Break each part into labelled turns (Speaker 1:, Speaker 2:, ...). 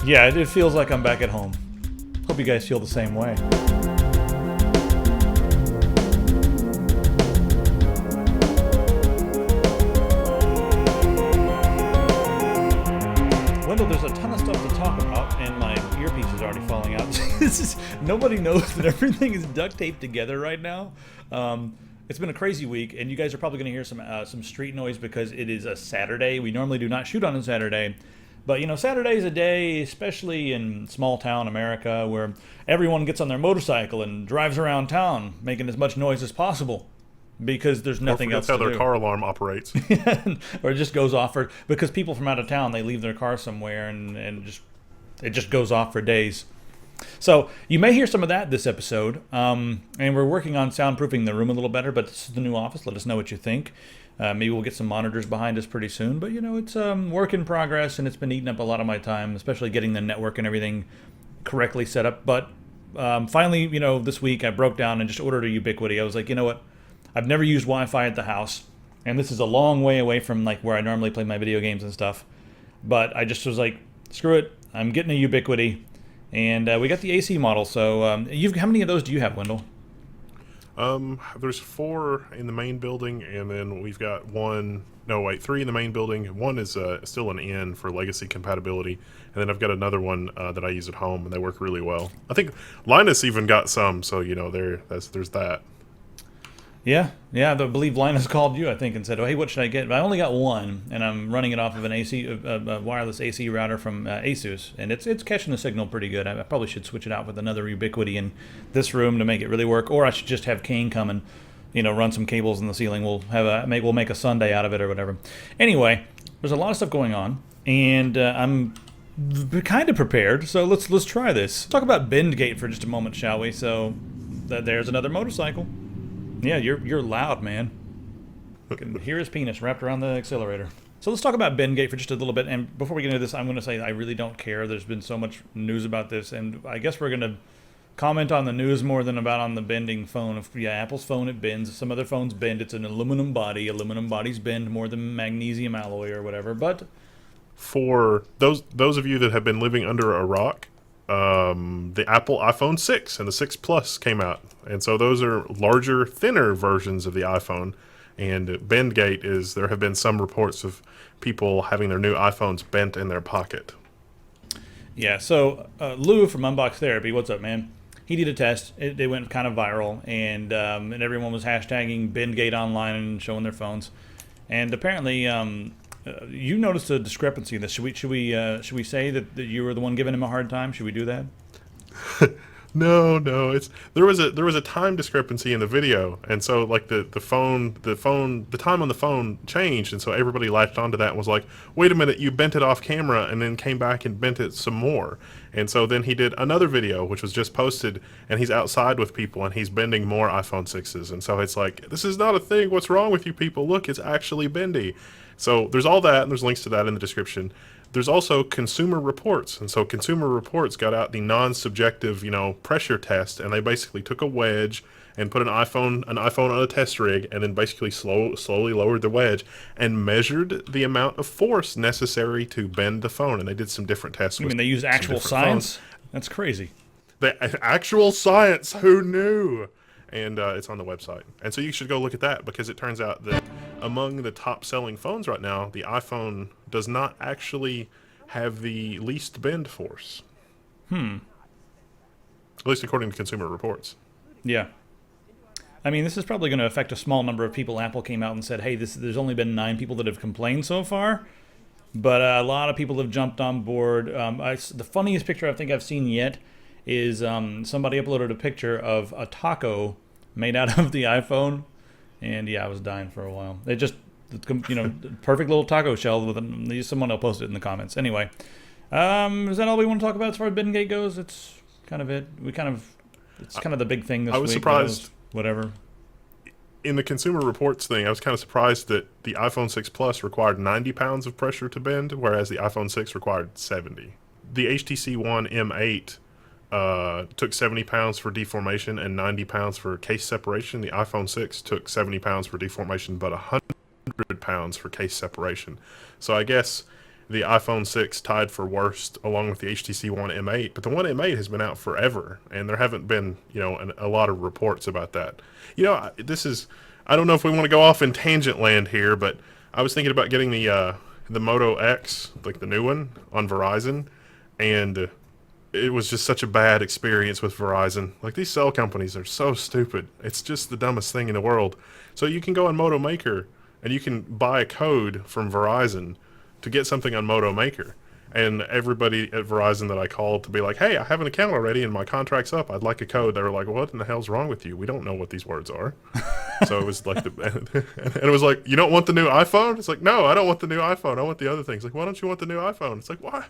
Speaker 1: Yeah, it feels like I'm back at home. Hope you guys feel the same way. Wendell, there's a ton of stuff to talk about, and my earpiece is already falling out. Nobody knows that everything is duct taped together right now. It's been a crazy week, and you guys are probably going to hear some street noise because it is a Saturday. We normally do not shoot on a Saturday. But, Saturday is a day, especially in small town America, where everyone gets on their motorcycle and drives around town, making as much noise as possible, because there's nothing else to do.
Speaker 2: That's how their car alarm operates.
Speaker 1: Or it just goes off, because people from out of town, they leave their car somewhere, and it just goes off for days. So you may hear some of that this episode, and we're working on soundproofing the room a little better, but this is the new office. Let us know what you think. Maybe we'll get some monitors behind us pretty soon, but it's work in progress, and it's been eating up a lot of my time, especially getting the network and everything correctly set up. But finally, this week I broke down and just ordered a Ubiquiti. I was like, you know what? I've never used Wi-Fi at the house, and this is a long way away from where I normally play my video games and stuff. But I just was like, screw it, I'm getting a Ubiquiti, and we got the AC model. So how many of those do you have, Wendell?
Speaker 2: There's 4 in the main building, and then we've got 3 in the main building. One is still an N for legacy compatibility, and then I've got another one that I use at home, and they work really well. I think Linus even got some, so there's that.
Speaker 1: Yeah, I believe Linus called you, I think, and said, "Oh, hey, what should I get?" But I only got one, and I'm running it off of an a wireless AC router from Asus, and it's catching the signal pretty good. I probably should switch it out with another Ubiquiti in this room to make it really work, or I should just have Kane come and run some cables in the ceiling. We'll make a Sunday out of it or whatever. Anyway, there's a lot of stuff going on, and I'm kind of prepared. So let's try this. Talk about Bendgate for just a moment, shall we? So there's another motorcycle. Yeah, you're loud, man. You can hear his penis wrapped around the accelerator. So let's talk about Bendgate for just a little bit. And before we get into this, I'm going to say I really don't care. There's been so much news about this, and I guess we're going to comment on the news more than about on the bending phone. Apple's phone, it bends. Some other phones bend. It's an aluminum body. Aluminum bodies bend more than magnesium alloy or whatever. But
Speaker 2: for those of you that have been living under a rock, the Apple iPhone 6 and the 6 Plus came out, and so those are larger, thinner versions of the iPhone. And Bendgate there have been some reports of people having their new iPhones bent in their pocket.
Speaker 1: Yeah, so Lou from Unbox Therapy, what's up, man? He did a test. It went kind of viral, and everyone was hashtagging Bendgate online and showing their phones. And apparently, you noticed a discrepancy in this. Should we say that you were the one giving him a hard time? Should we do that?
Speaker 2: No. There was a time discrepancy in the video, and so the time on the phone changed, and so everybody latched onto that and was like, "Wait a minute, you bent it off camera," and then came back and bent it some more. And so then he did another video, which was just posted, and he's outside with people, and he's bending more iPhone 6s. And so it's like, this is not a thing. What's wrong with you people? Look, it's actually bendy. So there's all that, and there's links to that in the description. There's also Consumer Reports, and so Consumer Reports got out the non-subjective, pressure test, and they basically took a wedge and put an iPhone on a test rig, and then basically slowly lowered the wedge and measured the amount of force necessary to bend the phone. And they did some different tests.
Speaker 1: You mean they used actual science? That's crazy.
Speaker 2: Actual science. Who knew? And it's on the website. And so you should go look at that, because it turns out that among the top-selling phones right now, the iPhone does not actually have the least bend force. At least according to Consumer Reports.
Speaker 1: Yeah. I mean, this is probably going to affect a small number of people. Apple came out and said, hey, there's only been 9 people that have complained so far. But a lot of people have jumped on board. The funniest picture I think I've seen yet is somebody uploaded a picture of a taco made out of the iPhone. And yeah, I was dying for a while. Perfect little taco shell. Someone will post it in the comments. Anyway, is that all we want to talk about as far as Bendgate goes? It's kind of it. It's kind of the big thing this week.
Speaker 2: I was surprised.
Speaker 1: Whatever.
Speaker 2: In the Consumer Reports thing, I was kind of surprised that the iPhone 6 Plus required 90 pounds of pressure to bend, whereas the iPhone 6 required 70. The HTC One M8 took 70 pounds for deformation and 90 pounds for case separation. The iPhone 6 took 70 pounds for deformation, but 100 pounds for case separation. So I guess the iPhone 6 tied for worst, along with the HTC One M8. But the One M8 has been out forever, and there haven't been, a lot of reports about that. I don't know if we want to go off in tangent land here, but I was thinking about getting the Moto X, like the new one, on Verizon, and it was just such a bad experience with Verizon. Like, these cell companies are so stupid. It's just the dumbest thing in the world. So you can go on Moto Maker and you can buy a code from Verizon to get something on Moto Maker. And everybody at Verizon that I called to be like, hey, I have an account already and my contract's up, I'd like a code. They were like, what in the hell's wrong with you? We don't know what these words are. So it was like, and it was like, you don't want the new iPhone? It's like, no, I don't want the new iPhone. I want the other things. Like, why don't you want the new iPhone? It's like, why?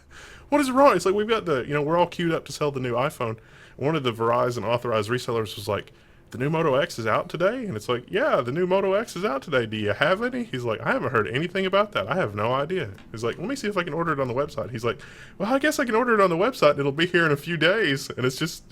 Speaker 2: What is wrong? It's like, we've got we're all queued up to sell the new iPhone. One of the Verizon authorized resellers was like, the new Moto X is out today? And it's like, yeah, the new Moto X is out today. Do you have any? He's like, I haven't heard anything about that. I have no idea. He's like, let me see if I can order it on the website. He's like, well, I guess I can order it on the website. It'll be here in a few days. And it's just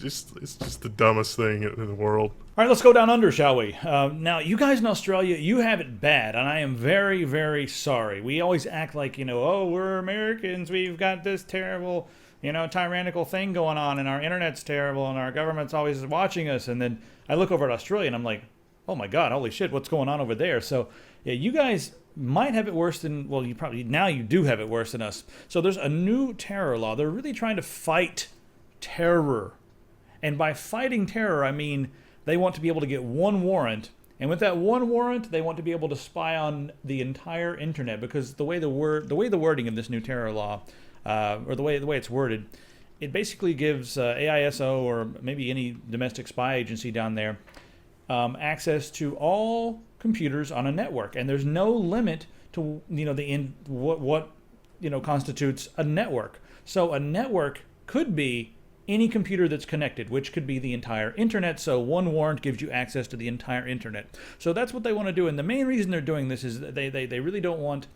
Speaker 2: the dumbest thing in the world.
Speaker 1: All right, let's go down under, shall we? Now, you guys in Australia, you have it bad, and I am very, very sorry. We always act like, oh, we're Americans. We've got this terrible, tyrannical thing going on, and our internet's terrible, and our government's always watching us. And then I look over at Australia, and I'm like, oh my God, holy shit, what's going on over there? So, yeah, you guys might have it worse than, well, now you do have it worse than us. So there's a new terror law. They're really trying to fight terror. And by fighting terror, I mean they want to be able to get one warrant, and with that one warrant, they want to be able to spy on the entire internet, because the way the wording of this new terror law, or the way it's worded, it basically gives AISO, or maybe any domestic spy agency down there, access to all computers on a network, and there's no limit to what constitutes a network. So a network could be any computer that's connected, which could be the entire internet. So one warrant gives you access to the entire internet. So that's what they want to do, and the main reason they're doing this is that they really don't want.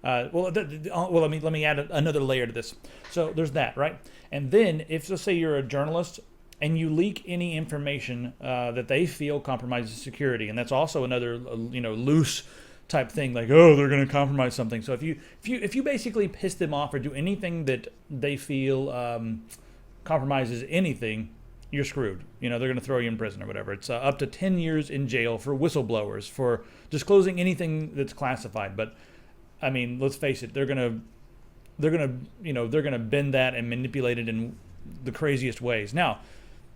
Speaker 1: Let me add another layer to this. So there's that, right? And then if, let's say, you're a journalist and you leak any information that they feel compromises security, and that's also another loose type thing, like, oh, they're going to compromise something. So if you basically piss them off or do anything that they feel compromises anything, you're screwed. They're going to throw you in prison or whatever. It's up to 10 years in jail for whistleblowers for disclosing anything that's classified. But I mean, let's face it, they're gonna bend that and manipulate it in the craziest ways. Now,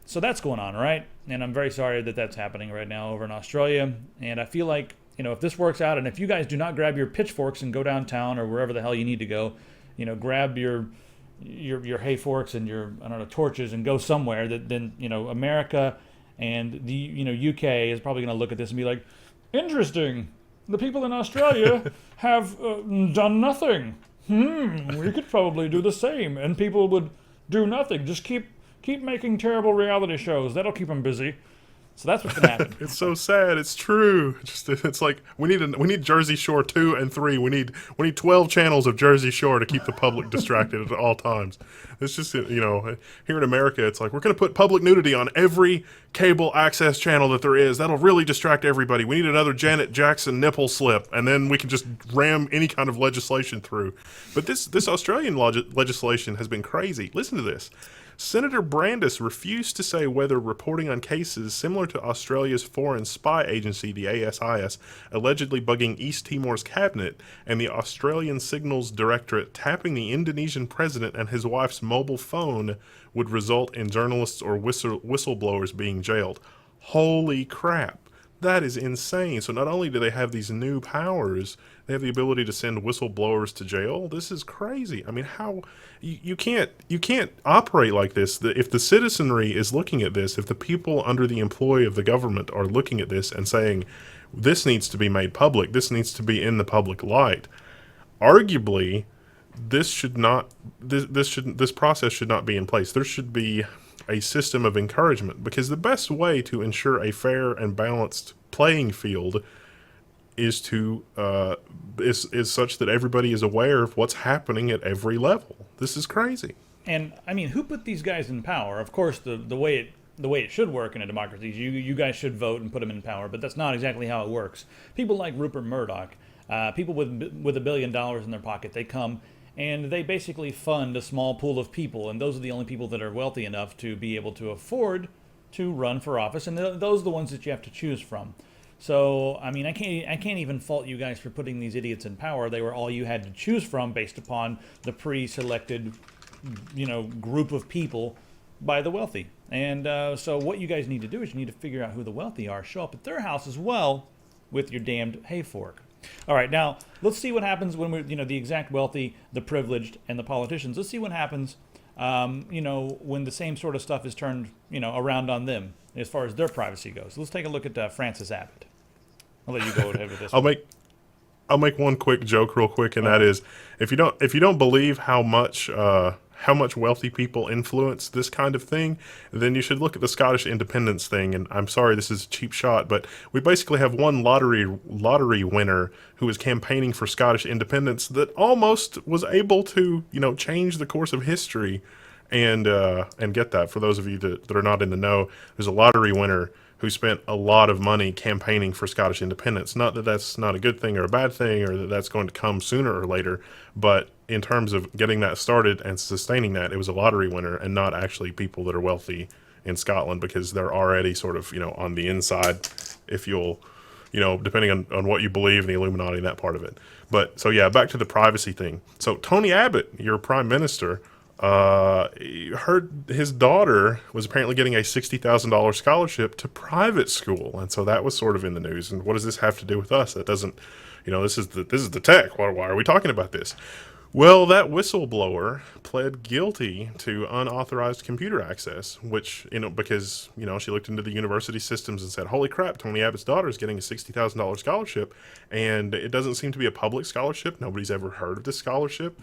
Speaker 1: so that's going on, right? And I'm very sorry that that's happening right now over in Australia. And I feel like, if this works out, and if you guys do not grab your pitchforks and go downtown or wherever the hell you need to go, grab your hay forks and your, torches and go somewhere, then America and the UK is probably going to look at this and be like, interesting. The people in Australia have done nothing. We could probably do the same, and people would do nothing. Just keep making terrible reality shows. That'll keep them busy. So that's what's gonna happen.
Speaker 2: It's so sad. It's true. It's like we need Jersey Shore 2 and 3. We need 12 channels of Jersey Shore to keep the public distracted at all times. It's just here in America, it's like we're gonna put public nudity on every cable access channel that there is. That'll really distract everybody. We need another Janet Jackson nipple slip, and then we can just ram any kind of legislation through. But this Australian legislation has been crazy. Listen to this. Senator Brandis refused to say whether reporting on cases similar to Australia's foreign spy agency, the ASIS, allegedly bugging East Timor's cabinet, and the Australian Signals Directorate tapping the Indonesian president and his wife's mobile phone would result in journalists or whistleblowers being jailed. Holy crap. That is insane. So not only do they have these new powers, they have the ability to send whistleblowers to jail. This is crazy. I mean, how you can't operate like this. If the citizenry is looking at this, if the people under the employ of the government are looking at this and saying, this needs to be made public, this needs to be in the public light, arguably this process should not be in place. There should be a system of encouragement, because the best way to ensure a fair and balanced playing field is to is such that everybody is aware of what's happening at every level. This is crazy.
Speaker 1: And I mean, who put these guys in power? Of course, the way it should work in a democracy is you guys should vote and put them in power, but that's not exactly how it works. People like Rupert Murdoch, people with $1 billion in their pocket, they come and they basically fund a small pool of people, and those are the only people that are wealthy enough to be able to afford to run for office, and those are the ones that you have to choose from. So, I mean, I can't even fault you guys for putting these idiots in power. They were all you had to choose from based upon the pre-selected, group of people by the wealthy. And so what you guys need to do is you need to figure out who the wealthy are, show up at their house as well with your damned hay fork. All right, now let's see what happens when we're, the exact wealthy, the privileged, and the politicians. Let's see what happens, when the same sort of stuff is turned, around on them as far as their privacy goes. Let's take a look at Francis Abbott. I'll let you go ahead with this.
Speaker 2: I'll make one quick joke real quick, and that is, if you don't believe how much wealthy people influence this kind of thing, then you should look at the Scottish independence thing. And I'm sorry, this is a cheap shot, but we basically have one lottery winner who was campaigning for Scottish independence that almost was able to, change the course of history. And get that, for those of you that are not in the know, there's a lottery winner who spent a lot of money campaigning for Scottish independence. Not that that's not a good thing or a bad thing, or that that's going to come sooner or later, but in terms of getting that started and sustaining that, it was a lottery winner and not actually people that are wealthy in Scotland, because they're already sort of, on the inside, if you'll, depending on what you believe in the Illuminati and that part of it. But, so yeah, back to the privacy thing. So Tony Abbott, your prime minister, heard his daughter was apparently getting a $60,000 scholarship to private school, and so that was sort of in the news. And what does this have to do with us? That doesn't, this is the tech. Why are we talking about this? Well, that whistleblower pled guilty to unauthorized computer access, which, because, she looked into the university systems and said, holy crap, Tony Abbott's daughter is getting a $60,000 scholarship, and it doesn't seem to be a public scholarship. Nobody's ever heard of this scholarship.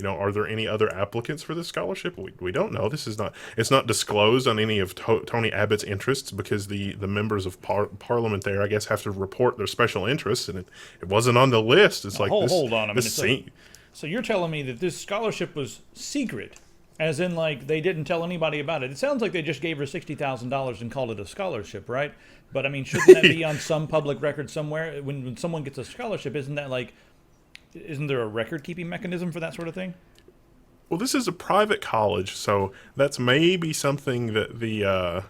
Speaker 2: Are there any other applicants for this scholarship? We don't know. It's not disclosed on any of Tony Abbott's interests, because the members of parliament there, I guess, have to report their special interests, and it wasn't on the list. It's like,
Speaker 1: hold on a minute. So you're telling me that this scholarship was secret, as in, like, they didn't tell anybody about it. It sounds like they just gave her $60,000 and called it a scholarship, right? But, I mean, shouldn't that be on some public record somewhere? When someone gets a scholarship, isn't there a record-keeping mechanism for that sort of thing?
Speaker 2: Well, this is a private college, so that's maybe something that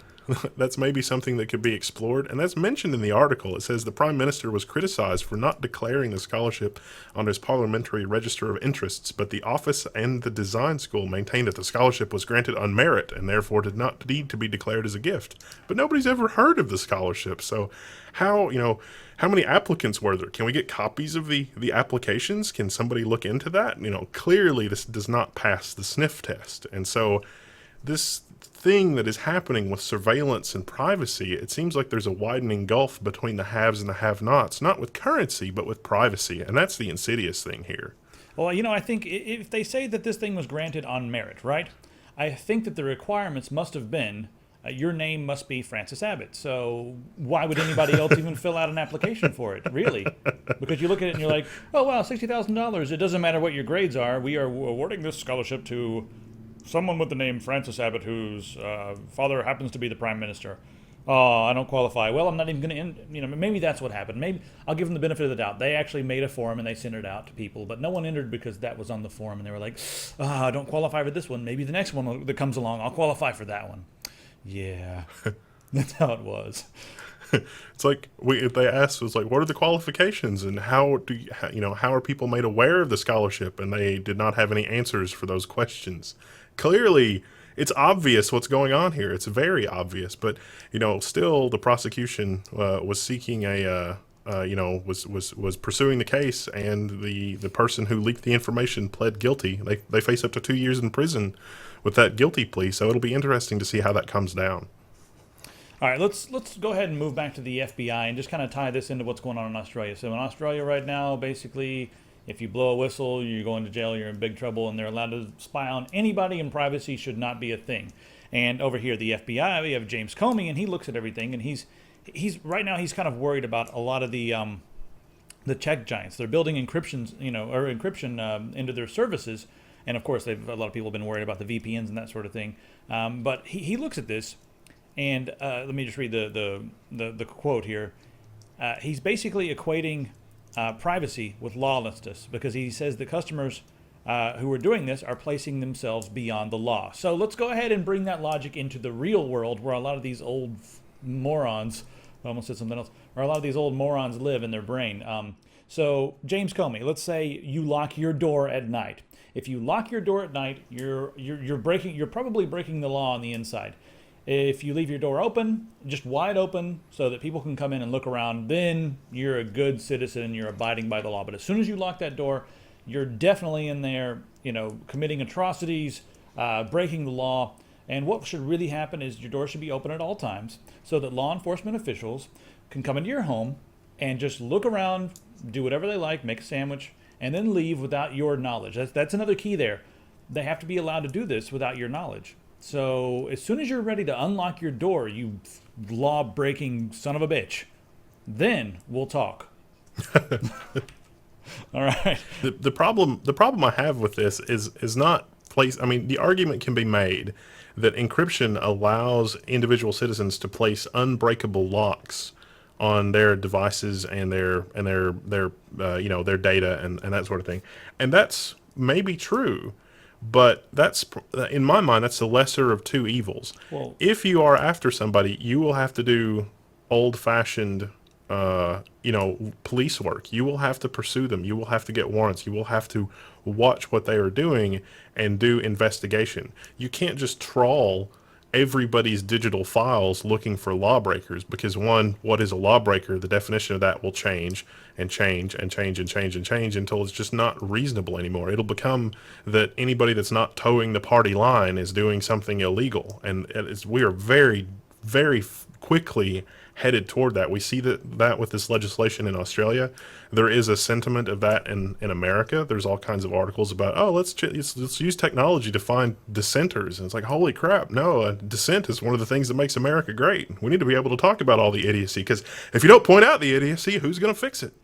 Speaker 2: that's maybe something that could be explored, and that's mentioned in the article. It says the Prime Minister was criticized for not declaring the scholarship on his parliamentary register of interests, but the office and the design school maintained that the scholarship was granted on merit and therefore did not need to be declared as a gift. But nobody's ever heard of the scholarship, so how many applicants were there? Can we get copies of the applications? Can somebody look into that? Clearly this does not pass the sniff test, and so this thing that is happening with surveillance and privacy, it seems like there's a widening gulf between the haves and the have-nots, not with currency, but with privacy, and that's the insidious thing here.
Speaker 1: Well, I think if they say that this thing was granted on merit, right, I think that the requirements must have been, your name must be Francis Abbott, so why would anybody else even fill out an application for it, really? Because you look at it and you're like, oh, wow, $60,000, it doesn't matter what your grades are, we are awarding this scholarship to someone with the name Francis Abbott, whose father happens to be the prime minister. Oh, I don't qualify. Well, I'm not even going to, maybe that's what happened. Maybe I'll give them the benefit of the doubt. They actually made a form and they sent it out to people, but no one entered because that was on the form, and they were like, I don't qualify for this one. Maybe the next one that comes along, I'll qualify for that one. Yeah, that's how it was.
Speaker 2: It's like they asked was like, what are the qualifications, and how are people made aware of the scholarship? And they did not have any answers for those questions. Clearly, it's obvious what's going on here. It's very obvious, but still the prosecution was seeking was pursuing the case, and the person who leaked the information pled guilty. They face up to 2 years in prison with that guilty plea. So it'll be interesting to see how that comes down.
Speaker 1: All right, let's go ahead and move back to the FBI and just kind of tie this into what's going on in Australia. So in Australia right now, basically, if you blow a whistle, you're going to jail, you're in big trouble, and they're allowed to spy on anybody, and privacy should not be a thing. And over here, the FBI, we have James Comey, and he looks at everything, and he's right now he's kind of worried about a lot of the tech giants. They're building encryption into their services, and of course, a lot of people have been worried about the VPNs and that sort of thing. But he looks at this, and let me just read the quote here. He's basically equating privacy with lawlessness, because he says that customers who are doing this are placing themselves beyond the law. So let's go ahead and bring that logic into the real world, where a lot of these old morons, I almost said something else, where a lot of these old morons live in their brain. So James Comey, let's say you lock your door at night. If you lock your door at night, you're probably breaking the law on the inside. If you leave your door open, just wide open, so that people can come in and look around, then you're a good citizen, you're abiding by the law. But as soon as you lock that door, you're definitely in there, committing atrocities, breaking the law. And what should really happen is your door should be open at all times, so that law enforcement officials can come into your home and just look around, do whatever they like, make a sandwich, and then leave without your knowledge. That's another key there. They have to be allowed to do this without your knowledge. So as soon as you're ready to unlock your door, you law-breaking son of a bitch, then we'll talk. All right.
Speaker 2: The problem I have with this is not place. I mean, the argument can be made that encryption allows individual citizens to place unbreakable locks on their devices and their data and that sort of thing, and that's maybe true. But that's, in my mind, that's the lesser of two evils.
Speaker 1: Well,
Speaker 2: if you are after somebody, you will have to do old-fashioned, police work. You will have to pursue them. You will have to get warrants. You will have to watch what they are doing and do investigation. You can't just trawl everybody's digital files looking for lawbreakers, because one, what is a lawbreaker? The definition of that will change and change and change and change and change until it's just not reasonable anymore. It'll become that anybody that's not towing the party line is doing something illegal, and we are very, very quickly headed toward that. We see that with this legislation in Australia. There is a sentiment of that in America. There's all kinds of articles about, let's use technology to find dissenters. And it's like, holy crap, no, dissent is one of the things that makes America great. We need to be able to talk about all the idiocy, because if you don't point out the idiocy, who's going to fix it?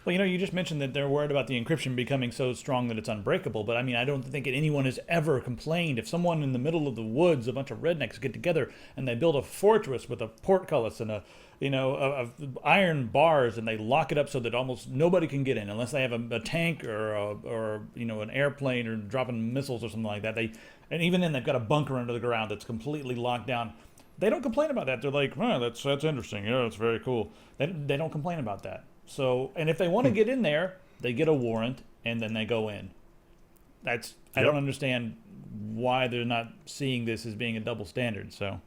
Speaker 1: Well, you just mentioned that they're worried about the encryption becoming so strong that it's unbreakable. But I mean, I don't think anyone has ever complained if someone in the middle of the woods, a bunch of rednecks get together and they build a fortress with a portcullis and of iron bars, and they lock it up so that almost nobody can get in unless they have a tank or an airplane or dropping missiles or something like that. And even then they've got a bunker under the ground that's completely locked down. They don't complain about that. They're like, that's interesting. It's very cool. They don't complain about that. So, and if they want to get in there, they get a warrant and then they go in. I don't understand why they're not seeing this as being a double standard. So,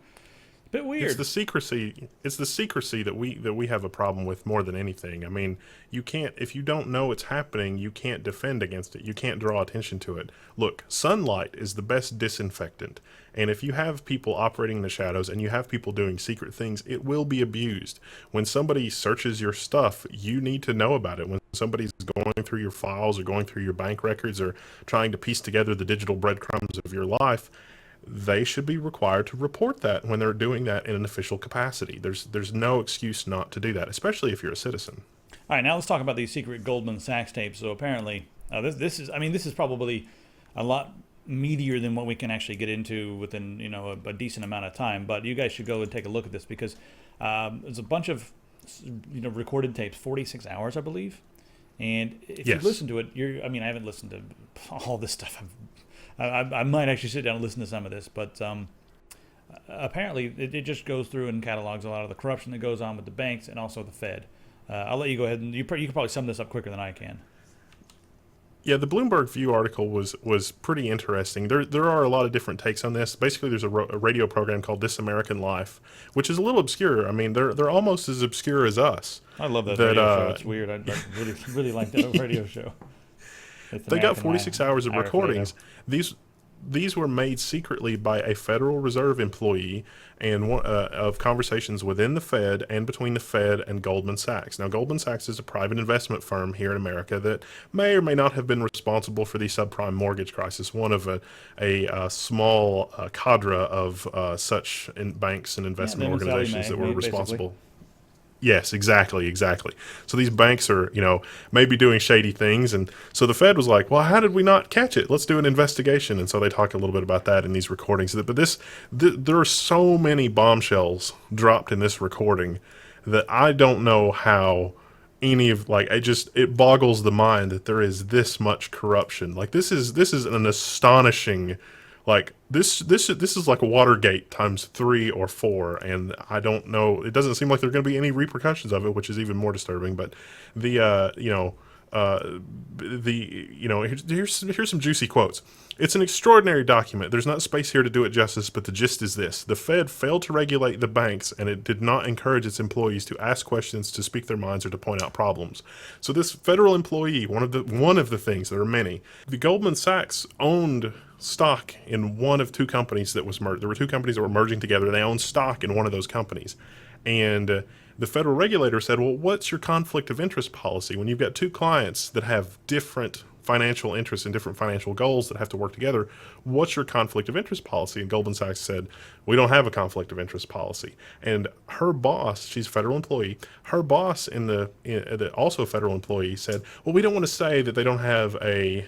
Speaker 1: it's a bit weird.
Speaker 2: It's the secrecy. It's the secrecy that we have a problem with more than anything. I mean, you can't, if you don't know it's happening, you can't defend against it. You can't draw attention to it. Look, sunlight is the best disinfectant. And if you have people operating in the shadows and you have people doing secret things, it will be abused. When somebody searches your stuff, you need to know about it. When somebody's going through your files or going through your bank records or trying to piece together the digital breadcrumbs of your life, they should be required to report that when they're doing that in an official capacity. There's no excuse not to do that, especially if you're a citizen.
Speaker 1: All right, now let's talk about these secret Goldman Sachs tapes. So apparently, this is probably a lot meatier than what we can actually get into within a decent amount of time. But you guys should go and take a look at this, because there's a bunch of recorded tapes, 46 hours, I believe. And if you listen to it, I haven't listened to all this stuff. I might actually sit down and listen to some of this, but apparently it just goes through and catalogs a lot of the corruption that goes on with the banks and also the Fed. I'll let you go ahead and you can probably sum this up quicker than I can.
Speaker 2: Yeah, the Bloomberg View article was pretty interesting. There are a lot of different takes on this. Basically, there's a radio program called This American Life, which is a little obscure. I mean, they're almost as obscure as us.
Speaker 1: I love that radio show. It's weird. I really like that radio show.
Speaker 2: They got 46 hours of recordings. These were made secretly by a Federal Reserve employee and of conversations within the Fed and between the Fed and Goldman Sachs. Now, Goldman Sachs is a private investment firm here in America that may or may not have been responsible for the subprime mortgage crisis, one of a small cadre of such banks and investment organizations that were responsible.
Speaker 1: Basically.
Speaker 2: Yes, exactly. So these banks are, maybe doing shady things. And so the Fed was like, well, how did we not catch it? Let's do an investigation. And so they talk a little bit about that in these recordings. But there are so many bombshells dropped in this recording that I don't know how any of like it boggles the mind that there is this much corruption. Like this is an astonishing, like this is like Watergate times 3 or 4, and I don't know. It doesn't seem like there are going to be any repercussions of it, which is even more disturbing. But the here's some juicy quotes. It's an extraordinary document. There's not space here to do it justice, but the gist is this. The Fed failed to regulate the banks, and it did not encourage its employees to ask questions, to speak their minds, or to point out problems. So this federal employee, one of the things, there are many, the Goldman Sachs owned stock in one of two companies that was merged. There were two companies that were merging together, and they owned stock in one of those companies. And the federal regulator said, well, what's your conflict of interest policy when you've got two clients that have different financial interests and different financial goals that have to work together? What's your conflict of interest policy? And Goldman Sachs said, we don't have a conflict of interest policy. And her boss, she's a federal employee, her boss also a federal employee said, well, we don't want to say that they don't have a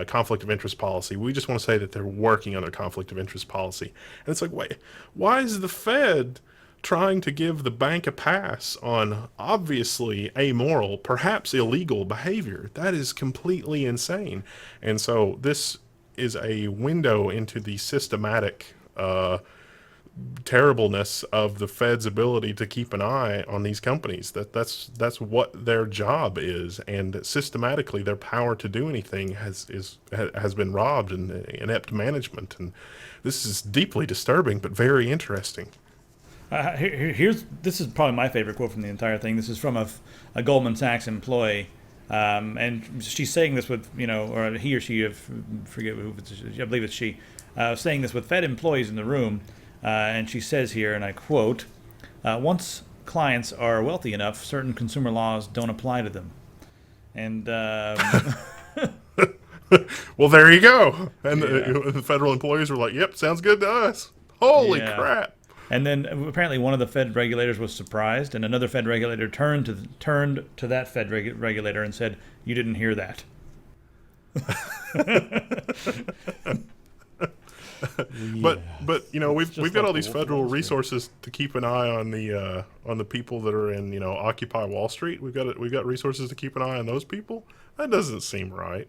Speaker 2: conflict of interest policy. We just want to say that they're working on their conflict of interest policy. And it's like, wait, why is the Fed trying to give the bank a pass on obviously amoral, perhaps illegal behavior? That is completely insane. And so this is a window into the systematic terribleness of the Fed's ability to keep an eye on these companies. That's what their job is, and systematically their power to do anything has been robbed in inept management. And this is deeply disturbing, but very interesting.
Speaker 1: This is probably my favorite quote from the entire thing. This is from a Goldman Sachs employee, and she's saying this with, or he or she, forget who, I believe it's she, saying this with Fed employees in the room, and she says here, and I quote, once clients are wealthy enough, certain consumer laws don't apply to them. And
Speaker 2: well, there you go. And the federal employees were like, yep, sounds good to us. Holy crap.
Speaker 1: And then apparently one of the Fed regulators was surprised, and another Fed regulator turned to that Fed regulator and said, "You didn't hear that."
Speaker 2: But we've got all these federal resources to keep an eye on the people that are in Occupy Wall Street. We've got resources to keep an eye on those people. That doesn't seem right.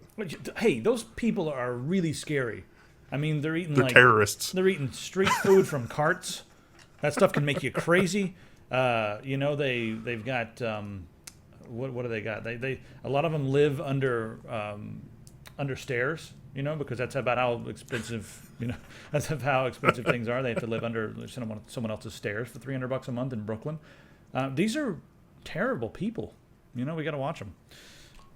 Speaker 1: Hey, those people are really scary. I mean, they're
Speaker 2: terrorists. They're
Speaker 1: eating street food from carts. That stuff can make you crazy. They've got what do they got? They a lot of them live under stairs. Because that's about how expensive. That's how expensive things are. They have to live under someone else's stairs for $300 a month in Brooklyn. These are terrible people. We got to watch them.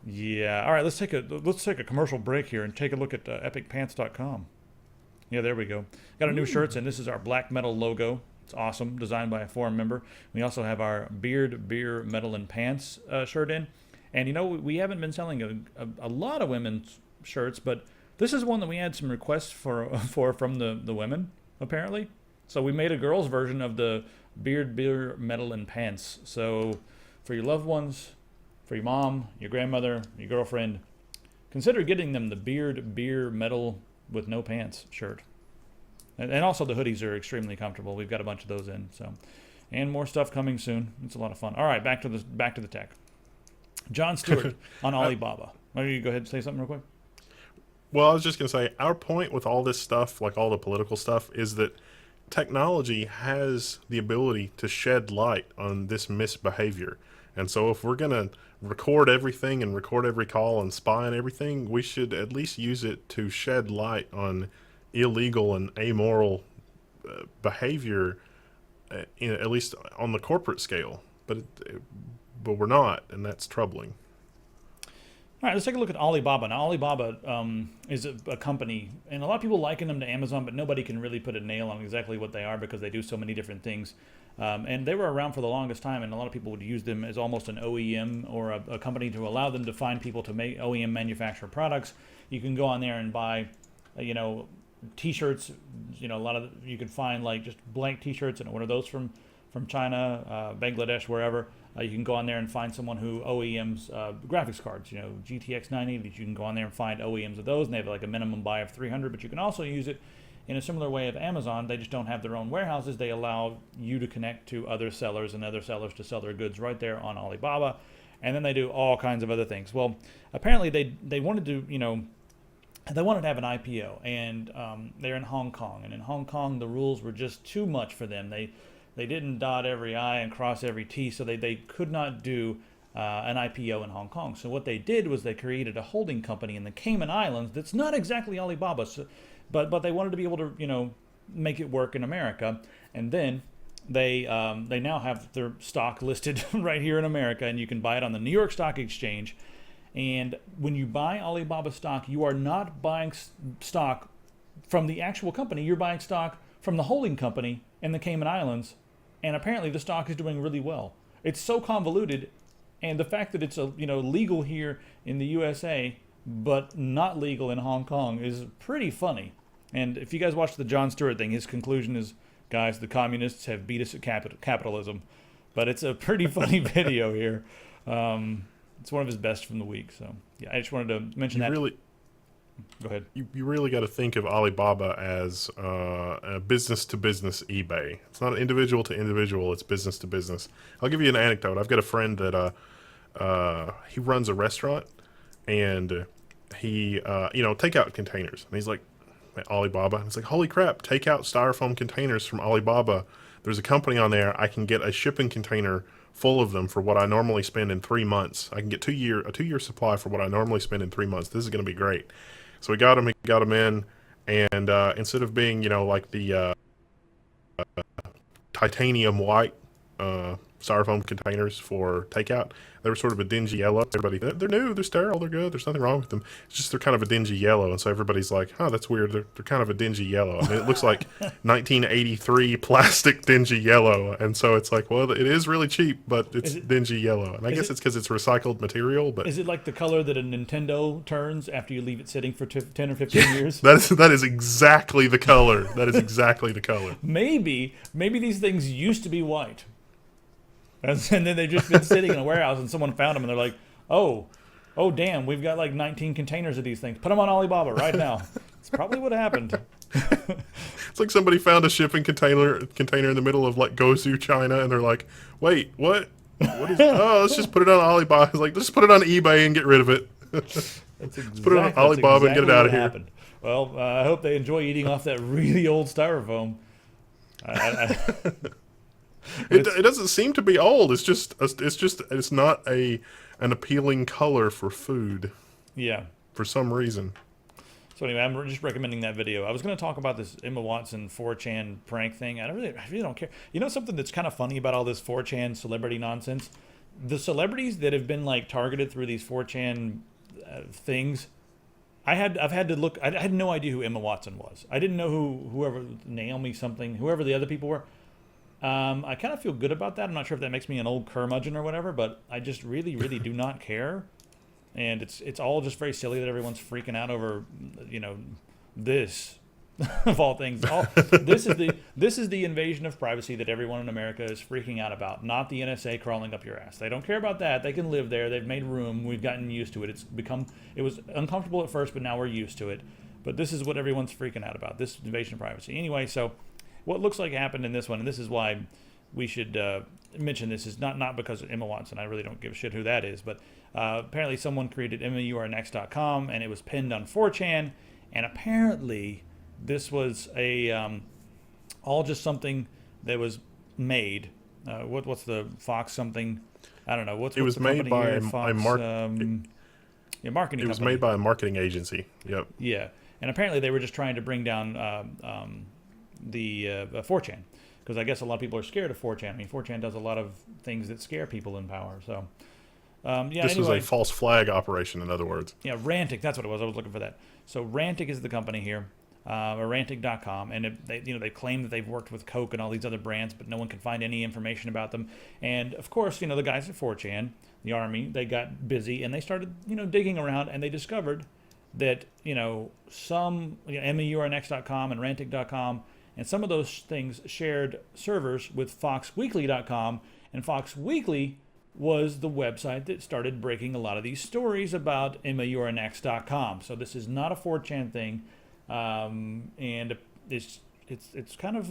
Speaker 1: Yeah. All right. Let's take a commercial break here and take a look at epicpants.com. Yeah, there we go. Got our new shirts, and this is our black metal logo. It's awesome, designed by a forum member. We also have our beard, beer, metal, and pants shirt in. And, we haven't been selling a lot of women's shirts, but this is one that we had some requests for from the women, apparently. So we made a girls' version of the beard, beer, metal, and pants. So for your loved ones, for your mom, your grandmother, your girlfriend, consider getting them the beard, beer, metal with no pants shirt. And also the hoodies are extremely comfortable. We've got a bunch of those in. And more stuff coming soon. It's a lot of fun. All right, back to the tech. Jon Stewart on Alibaba. Why don't you go ahead and say something real quick?
Speaker 2: Well, I was just going to say, our point with all this stuff, like all the political stuff, is that technology has the ability to shed light on this misbehavior. And so if we're going to record everything and record every call and spy on everything, we should at least use it to shed light on illegal and amoral behavior, at least on the corporate scale. But we're not, and that's troubling.
Speaker 1: All right, let's take a look at Alibaba. Now, Alibaba is a company, and a lot of people liken them to Amazon, but nobody can really put a nail on exactly what they are because they do so many different things. And they were around for the longest time, and a lot of people would use them as almost an OEM or a company to allow them to find people to make OEM manufacture products. You can go on there and buy, T-shirts. A lot of you can find like just blank T-shirts and order those from China, Bangladesh, wherever. You can go on there and find someone who OEMs graphics cards, GTX 980. You can go on there and find OEMs of those, and they have like a minimum buy of $300. But you can also use it in a similar way of Amazon, they just don't have their own warehouses. They allow you to connect to other sellers and other sellers to sell their goods right there on Alibaba. And then they do all kinds of other things. Well, apparently they wanted to, they wanted to have an IPO, and they're in Hong Kong. And in Hong Kong, the rules were just too much for them. They didn't dot every I and cross every T, so they could not do an IPO in Hong Kong. So what they did was they created a holding company in the Cayman Islands that's not exactly Alibaba, but they wanted to be able to, make it work in America. And then they now have their stock listed right here in America, and you can buy it on the New York Stock Exchange. And when you buy Alibaba stock, you are not buying stock from the actual company. You're buying stock from the holding company in the Cayman Islands. And apparently the stock is doing really well. It's so convoluted. And the fact that it's legal here in the USA, but not legal in Hong Kong is pretty funny. And if you guys watch the Jon Stewart thing, his conclusion is, guys, the communists have beat us at capitalism. But it's a pretty funny video here. It's one of his best from the week. So, yeah, I just wanted to mention that. Go ahead.
Speaker 2: You really got to think of Alibaba as a business-to-business eBay. It's not individual to individual. It's business to business. I'll give you an anecdote. I've got a friend that he runs a restaurant, and he takeout containers. And he's like, Alibaba. And it's like, holy crap! Takeout styrofoam containers from Alibaba. There's a company on there. I can get a shipping container full of them for what I normally spend in 3 months. I can get a 2 year supply for what I normally spend in 3 months. This is going to be great. So we got him in, and instead of being, like the titanium white styrofoam containers for takeout, they were sort of a dingy yellow. They're new, they're sterile, they're good, there's nothing wrong with them. It's just they're kind of a dingy yellow, and so everybody's like, oh, that's weird. They're kind of a dingy yellow. I mean, it looks like 1983 plastic dingy yellow, and so it's like, well, it is really cheap, but it's dingy yellow. And I guess it's because it's recycled material. But
Speaker 1: is it like the color that a Nintendo turns after you leave it sitting for 10 or 15 years?
Speaker 2: That is exactly the color. That is exactly the color.
Speaker 1: Maybe these things used to be white. And then they've just been sitting in a warehouse, and someone found them, and they're like, oh, damn, we've got like 19 containers of these things. Put them on Alibaba right now. It's probably what happened.
Speaker 2: It's like somebody found a shipping container in the middle of like Guangzhou, China, and they're like, wait, what? What is? Oh, let's just put it on Alibaba. It's like, just put it on eBay and get rid of it. Let's put it on Alibaba and get it out of here.
Speaker 1: Happened. Well, I hope they enjoy eating off that really old styrofoam.
Speaker 2: It doesn't seem to be old. It's not an appealing color for food.
Speaker 1: Yeah.
Speaker 2: For some reason.
Speaker 1: So anyway, I'm just recommending that video. I was going to talk about this Emma Watson 4chan prank thing. I really don't care. You know something that's kind of funny about all this 4chan celebrity nonsense? The celebrities that have been like targeted through these 4chan things. I've had to look. I had no idea who Emma Watson was. I didn't know whoever Naomi something, whoever the other people were. I kind of feel good about that. I'm not sure if that makes me an old curmudgeon or whatever, but I just really, really do not care. And it's all just very silly that everyone's freaking out over, this of all things. This is the invasion of privacy that everyone in America is freaking out about, not the NSA crawling up your ass. They don't care about that. They can live there. They've made room. We've gotten used to it. It was uncomfortable at first, but now we're used to it. But this is what everyone's freaking out about, this invasion of privacy. Anyway, so what looks like happened in this one, and this is why we should mention this, is not because of Emma Watson. I really don't give a shit who that is, but apparently someone created MAURNext.com, and it was pinned on 4chan, and apparently this was all just something that was made. What's the Fox something? I don't know. What's the
Speaker 2: made by
Speaker 1: a Fox, marketing.
Speaker 2: It
Speaker 1: company.
Speaker 2: was made by a marketing agency. Yep.
Speaker 1: Yeah, and apparently they were just trying to bring down the 4chan, because I guess a lot of people are scared of 4chan. I mean, 4chan does a lot of things that scare people in power. So,
Speaker 2: this was a false flag operation, in other words.
Speaker 1: Yeah, Rantic. That's what it was. I was looking for that. So Rantic is the company here, or Rantic.com, and they claim that they've worked with Coke and all these other brands, but no one can find any information about them. And of course, the guys at 4chan, the army, they got busy and they started digging around, and they discovered that some MAURNext.com and Rantic.com. And some of those things shared servers with FoxWeekly.com, and Fox Weekly was the website that started breaking a lot of these stories about MAURNext.com. So this is not a 4chan thing, and it's kind of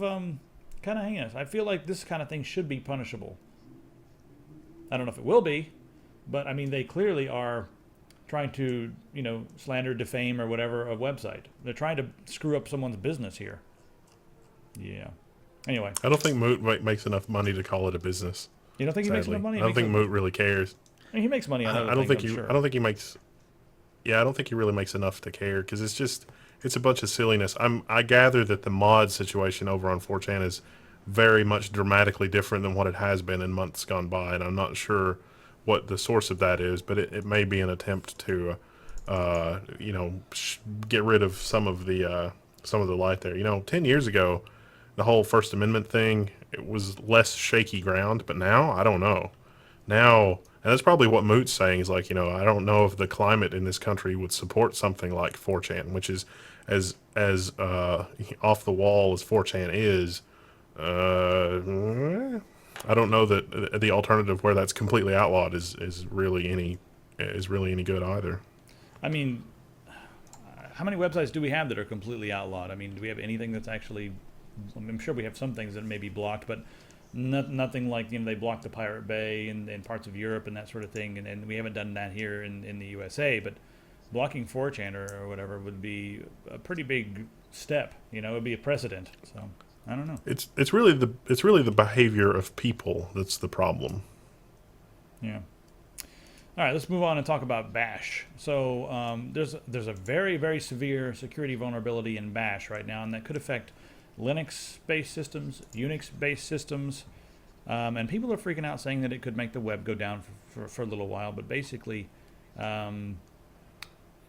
Speaker 1: heinous. I feel like this kind of thing should be punishable. I don't know if it will be, but I mean, they clearly are trying to, slander, defame, or whatever a website. They're trying to screw up someone's business here. Yeah. Anyway.
Speaker 2: I don't think Moot makes enough money to call it a business.
Speaker 1: You don't think he makes enough money?
Speaker 2: I don't think Moot really cares.
Speaker 1: I mean, he makes money on other
Speaker 2: I don't
Speaker 1: things,
Speaker 2: think
Speaker 1: sure.
Speaker 2: I don't think he makes. Yeah, I don't think he really makes enough to care because it's a bunch of silliness. I gather that the mod situation over on 4chan is very much dramatically different than what it has been in months gone by, and I'm not sure what the source of that is, but it may be an attempt to, get rid of some of the light there. 10 years ago, the whole First Amendment thing, it was less shaky ground, but now I don't know. Now, and that's probably what Moot's saying is like, I don't know if the climate in this country would support something like 4chan, which is as off the wall as 4chan is. I don't know that the alternative where that's completely outlawed is really any good either.
Speaker 1: I mean, how many websites do we have that are completely outlawed? I mean, do we have anything that's actually? I'm sure we have some things that may be blocked, but nothing like they blocked the Pirate Bay in parts of Europe and that sort of thing, and we haven't done that here in the USA. But blocking 4chan or whatever would be a pretty big step. It would be a precedent. So I don't know.
Speaker 2: It's really the behavior of people that's the problem.
Speaker 1: Yeah. All right, let's move on and talk about Bash. So there's a very, very severe security vulnerability in Bash right now, and that could affect Linux-based systems, Unix-based systems, and people are freaking out saying that it could make the web go down for a little while. But basically,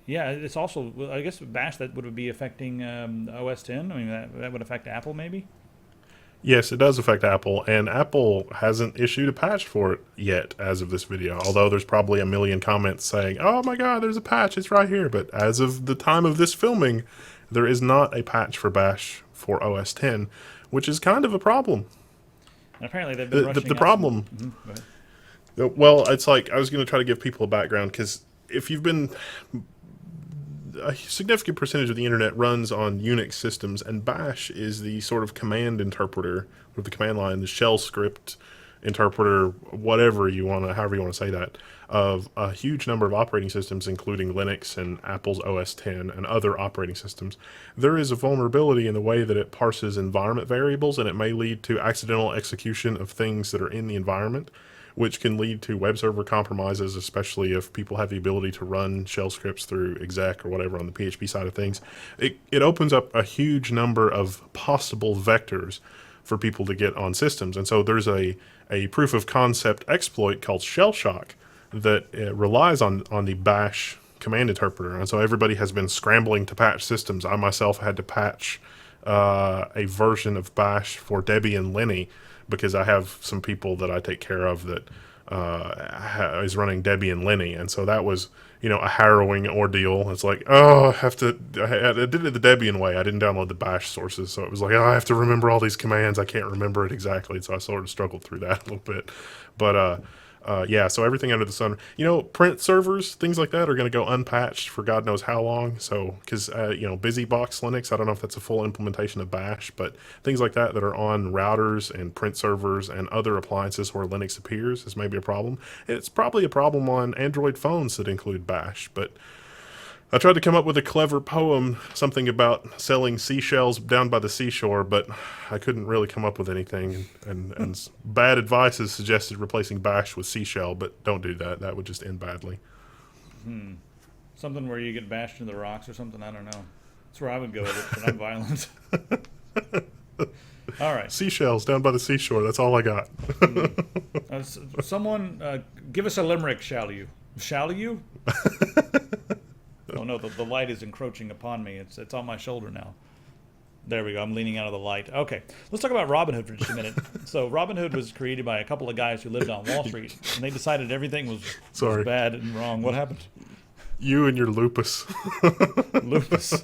Speaker 1: it's also, I guess, Bash that would be affecting OS 10. I mean, that would affect Apple maybe?
Speaker 2: Yes, it does affect Apple, and Apple hasn't issued a patch for it yet as of this video, although there's probably a million comments saying, oh my god, there's a patch, it's right here. But as of the time of this filming, there is not a patch for Bash for OS 10, which is kind of a problem.
Speaker 1: And apparently they've been rushing
Speaker 2: the problem.
Speaker 1: Go ahead.
Speaker 2: Well, it's like, I was going to try to give people a background, because if you've been... A significant percentage of the internet runs on Unix systems, and Bash is the sort of command interpreter, or the command line, the shell script interpreter, whatever you want to, however you want to say that, of a huge number of operating systems, including Linux and Apple's OS X and other operating systems. There is a vulnerability in the way that it parses environment variables, and it may lead to accidental execution of things that are in the environment, which can lead to web server compromises, especially if people have the ability to run shell scripts through exec or whatever on the PHP side of things. It opens up a huge number of possible vectors for people to get on systems. And so there's a proof of concept exploit called Shellshock that relies on the Bash command interpreter. And so everybody has been scrambling to patch systems. I myself had to patch a version of Bash for Debbie and Lenny, because I have some people that I take care of that is running Debbie and Lenny. And so that was, a harrowing ordeal. It's like, I did it the Debian way. I didn't download the Bash sources. So it was like, I have to remember all these commands. I can't remember it exactly. So I sort of struggled through that a little bit. But, so everything under the sun, print servers, things like that are going to go unpatched for God knows how long. So, because, BusyBox Linux, I don't know if that's a full implementation of Bash, but things like that are on routers and print servers and other appliances where Linux appears is maybe a problem. It's probably a problem on Android phones that include Bash, but I tried to come up with a clever poem, something about selling seashells down by the seashore, but I couldn't really come up with anything. And bad advice has suggested replacing Bash with seashell, but don't do that. That would just end badly.
Speaker 1: Something where you get bashed into the rocks or something. I don't know. That's where I would go with it, but I'm violent. All right.
Speaker 2: Seashells down by the seashore. That's all I got.
Speaker 1: Someone give us a limerick, shall you? Shall you? Oh no, the light is encroaching upon me. It's on my shoulder now. There we go. I'm leaning out of the light. Okay, let's talk about Robinhood for just a minute. So Robinhood was created by a couple of guys who lived on Wall Street, and they decided everything was bad and wrong. What happened?
Speaker 2: You and your lupus.
Speaker 1: Lupus.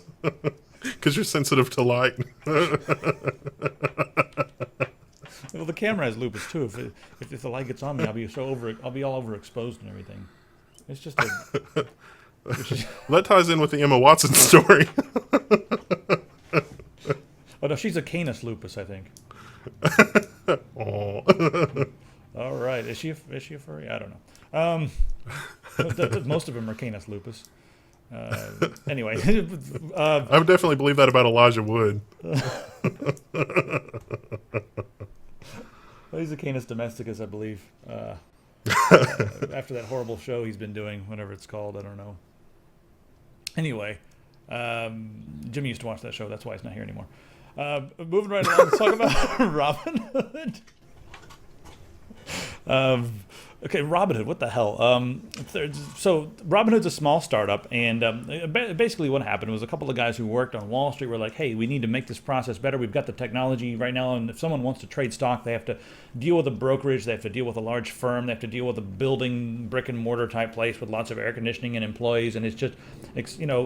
Speaker 2: Because you're sensitive to light.
Speaker 1: Well, the camera has lupus too. If the light gets on me, I'll be all overexposed and everything. It's just a.
Speaker 2: That ties in with the Emma Watson story.
Speaker 1: Oh no, she's a Canis lupus, I think.
Speaker 2: Oh.
Speaker 1: All right, is she a furry? I don't know. Most of them are Canis lupus. Anyway,
Speaker 2: I would definitely believe that about Elijah Wood.
Speaker 1: well, he's a Canis domesticus, I believe. After that horrible show he's been doing, whatever it's called, I don't know. Anyway, Jimmy used to watch that show. That's why he's not here anymore. Moving right along, let's talk about Robinhood. Okay, Robinhood, what the hell? So Robinhood's a small startup, and basically what happened was a couple of guys who worked on Wall Street were like, hey, we need to make this process better. We've got the technology right now, and if someone wants to trade stock, they have to deal with a brokerage, they have to deal with a large firm, they have to deal with a building, brick and mortar type place with lots of air conditioning and employees, and it's just,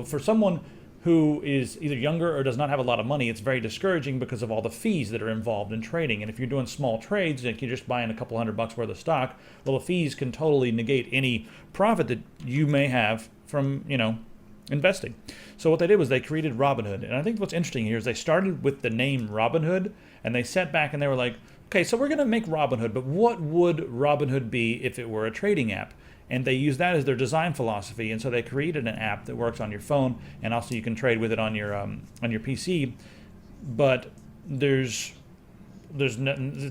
Speaker 1: for someone who is either younger or does not have a lot of money, it's very discouraging because of all the fees that are involved in trading. And if you're doing small trades, like you're just buying a couple $100 worth of stock, well, the fees can totally negate any profit that you may have from, investing. So what they did was they created Robinhood. And I think what's interesting here is they started with the name Robinhood, and they sat back and they were like, okay, so we're going to make Robinhood, but what would Robinhood be if it were a trading app? And they use that as their design philosophy, and so they created an app that works on your phone, and also you can trade with it on your PC. But it's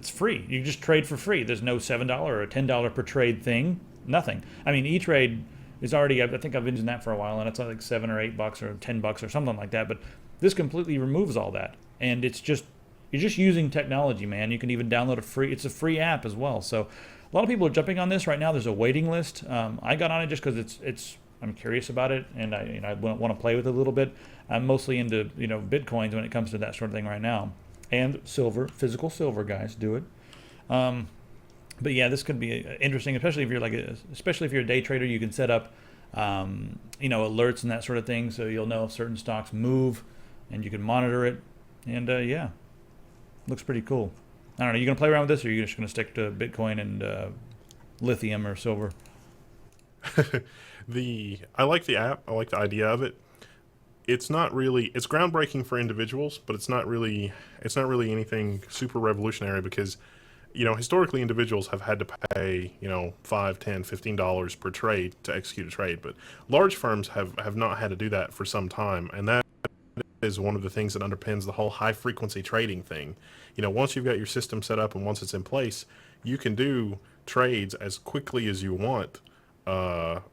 Speaker 1: free. You just trade for free. There's no $7 or $10 per trade thing. Nothing. I mean, E-Trade is already. I think I've been using that for a while, and it's like $7 or $8 or $10 or something like that. But this completely removes all that, and you're just using technology, man. You can even download it's a free app as well. So a lot of people are jumping on this right now. There's a waiting list. I got on it just because I'm curious about it, and I want to play with it a little bit. I'm mostly into Bitcoins when it comes to that sort of thing right now, and silver, physical silver, guys, do it. But yeah, this could be interesting, especially if you're a day trader. You can set up alerts and that sort of thing, so you'll know if certain stocks move, and you can monitor it. And yeah, looks pretty cool. I don't know. You gonna play around with this, or are you just gonna stick to Bitcoin and lithium or silver?
Speaker 2: I like the app. I like the idea of it. It's groundbreaking for individuals, but it's not really anything super revolutionary because, historically individuals have had to pay, $5, $10, $15 per trade to execute a trade, but large firms have not had to do that for some time, and that is one of the things that underpins the whole high frequency trading thing. Once you've got your system set up and once it's in place, you can do trades as quickly as you want, down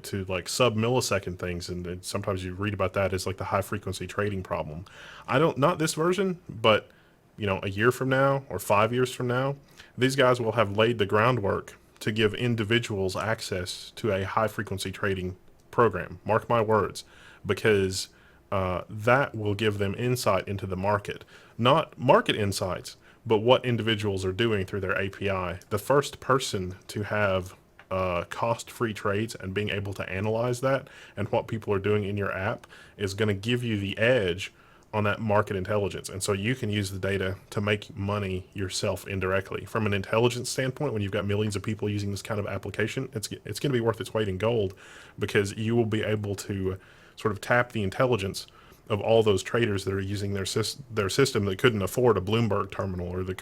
Speaker 2: to like sub-millisecond things. And sometimes you read about that as like the high frequency trading problem. Not this version, but a year from now or 5 years from now, these guys will have laid the groundwork to give individuals access to a high frequency trading program. Mark my words, because that will give them insight into the market. Not market insights, but what individuals are doing through their API. The first person to have cost-free trades and being able to analyze that and what people are doing in your app is going to give you the edge on that market intelligence. And so you can use the data to make money yourself indirectly. From an intelligence standpoint, when you've got millions of people using this kind of application, it's going to be worth its weight in gold, because you will be able to sort of tap the intelligence of all those traders that are using their system that couldn't afford a Bloomberg terminal, or that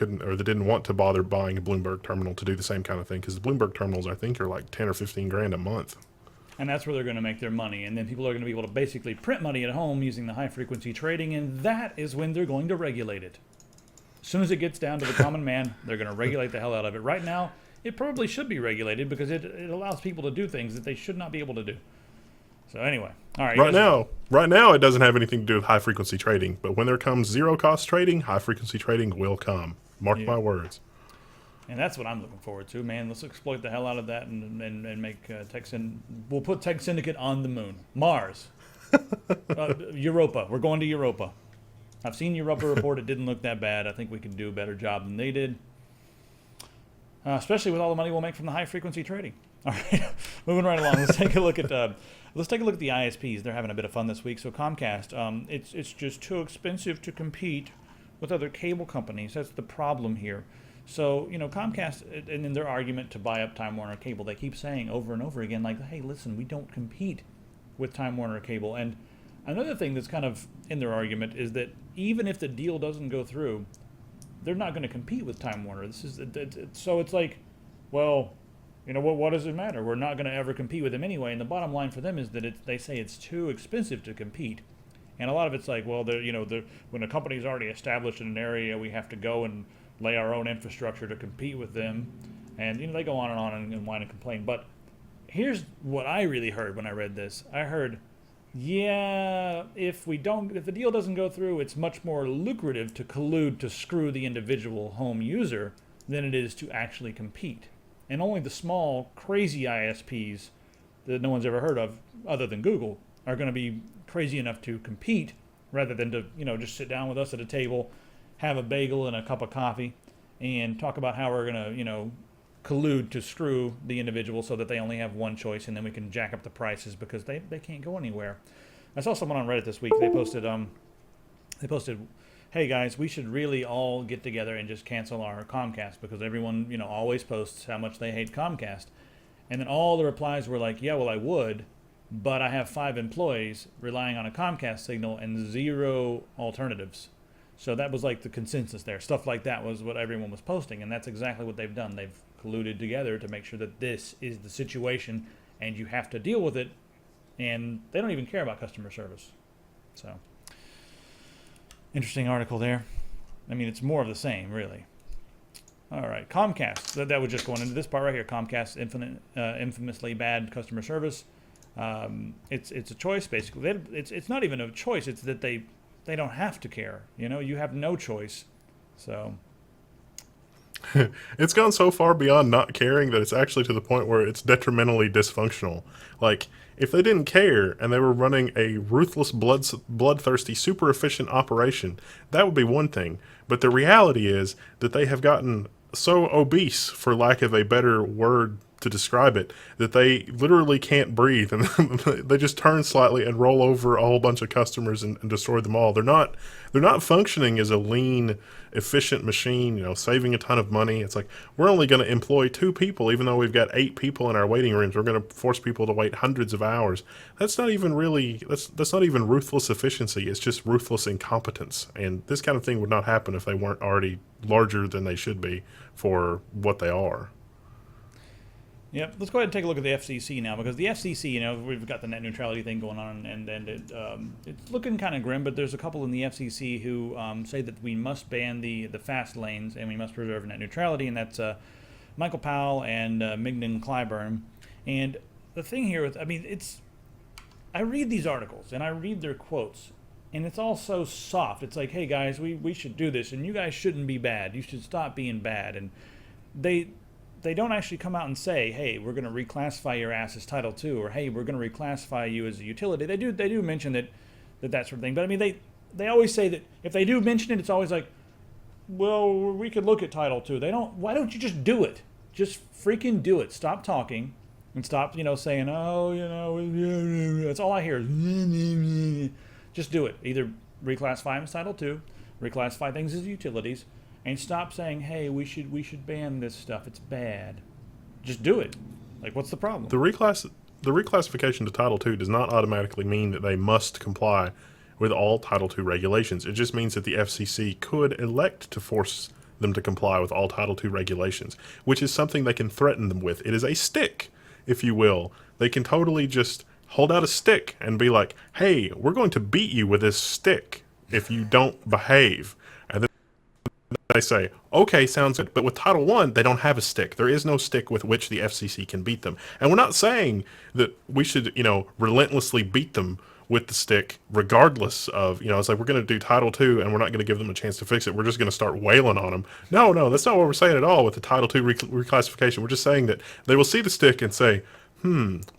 Speaker 2: didn't want to bother buying a Bloomberg terminal to do the same kind of thing, because the Bloomberg terminals, I think, are like 10 or 15 grand a month.
Speaker 1: And that's where they're going to make their money. And then people are going to be able to basically print money at home using the high frequency trading, and that is when they're going to regulate it. As soon as it gets down to the common man, they're going to regulate the hell out of it. Right now, it probably should be regulated because it allows people to do things that they should not be able to do. So anyway, all right.
Speaker 2: Right now, it doesn't have anything to do with high frequency trading. But when there comes zero cost trading, high frequency trading will come. Mark my words.
Speaker 1: And that's what I'm looking forward to, man. Let's exploit the hell out of that and make we'll put Tech Syndicate on the moon, Mars, Europa. We're going to Europa. I've seen Europa report. It didn't look that bad. I think we can do a better job than they did, especially with all the money we'll make from the high frequency trading. All right, moving right along. Let's take a look at the ISPs. They're having a bit of fun this week. So Comcast, it's just too expensive to compete with other cable companies. That's the problem here. So Comcast, and in their argument to buy up Time Warner Cable, they keep saying over and over again, like, hey, listen, we don't compete with Time Warner Cable. And Another thing that's kind of in their argument is that even if the deal doesn't go through, they're not going to compete with Time Warner. So it's like, well, you know, what does it matter? We're not going to ever compete with them anyway. And the bottom line for them is that they say it's too expensive to compete. And a lot of it's like, well, when a company's already established in an area, we have to go and lay our own infrastructure to compete with them. And, you know, they go on and whine and complain. But here's what I really heard when I read this. I heard, yeah, if the deal doesn't go through, it's much more lucrative to collude to screw the individual home user than it is to actually compete. And only the small, crazy ISPs that no one's ever heard of, other than Google, are going to be crazy enough to compete rather than to, you know, just sit down with us at a table, have a bagel and a cup of coffee, and talk about how we're going to, you know, collude to screw the individual so that they only have one choice, and then we can jack up the prices because they can't go anywhere. I saw someone on Reddit this week. They posted, hey guys, we should really all get together and just cancel our Comcast because everyone, you know, always posts how much they hate Comcast. And then all the replies were like, yeah, well, I would, but I have 5 employees relying on a Comcast signal and 0 alternatives. So that was like the consensus there. Stuff like that was what everyone was posting, and that's exactly what they've done. They've colluded together to make sure that this is the situation and you have to deal with it, and they don't even care about customer service. So, interesting article there. I mean, it's more of the same, really. All right, Comcast. That was just going into this part right here. Comcast, infamously bad customer service. It's a choice, basically. It's not even a choice. It's that they don't have to care. You know, you have no choice. So
Speaker 2: it's gone so far beyond not caring that it's actually to the point where it's detrimentally dysfunctional. Like, if they didn't care and they were running a ruthless, bloodthirsty, super efficient operation, that would be one thing. But the reality is that they have gotten so obese, for lack of a better word to describe it, that they literally can't breathe, and they just turn slightly and roll over a whole bunch of customers and destroy them all. They're not functioning as a lean, efficient machine, you know, saving a ton of money. It's like, we're only going to employ 2 people, even though we've got 8 people in our waiting rooms. We're going to force people to wait hundreds of hours. That's not even really, that's not even ruthless efficiency. It's just ruthless incompetence. And this kind of thing would not happen if they weren't already larger than they should be for what they are.
Speaker 1: Yep. Let's go ahead and take a look at the FCC now, because the FCC, you know, we've got the net neutrality thing going on, and it's looking kind of grim, but there's a couple in the FCC who say that we must ban the fast lanes and we must preserve net neutrality, and that's Michael Powell and Mignon Clyburn. And the thing here is, I mean, I read these articles and I read their quotes, and it's all so soft. It's like, hey guys, we should do this, and you guys shouldn't be bad. You should stop being bad. And they don't actually come out and say, hey, we're going to reclassify your ass as Title II, or hey, we're going to reclassify you as a utility. They do mention that sort of thing. But I mean, they always say that if they do mention it, it's always like, well, we could look at Title II. Why don't you just do it? Just freaking do it. Stop talking and stop, you know, saying, oh, you know, that's all I hear. Just do it. Either reclassify them as Title II, reclassify things as utilities, and stop saying, hey, we should ban this stuff. It's bad. Just do it. Like, what's the problem?
Speaker 2: The reclassification to Title II does not automatically mean that they must comply with all Title II regulations. It just means that the FCC could elect to force them to comply with all Title II regulations, which is something they can threaten them with. It is a stick, if you will. They can totally just hold out a stick and be like, hey, we're going to beat you with this stick if you don't behave. And then they say, okay, sounds good. But with Title I, they don't have a stick. There is no stick with which the FCC can beat them. And we're not saying that we should, you know, relentlessly beat them with the stick, regardless of, you know, it's like, we're going to do Title II and we're not going to give them a chance to fix it. We're just going to start wailing on them. No, that's not what we're saying at all with the Title II reclassification. We're just saying that they will see the stick and say,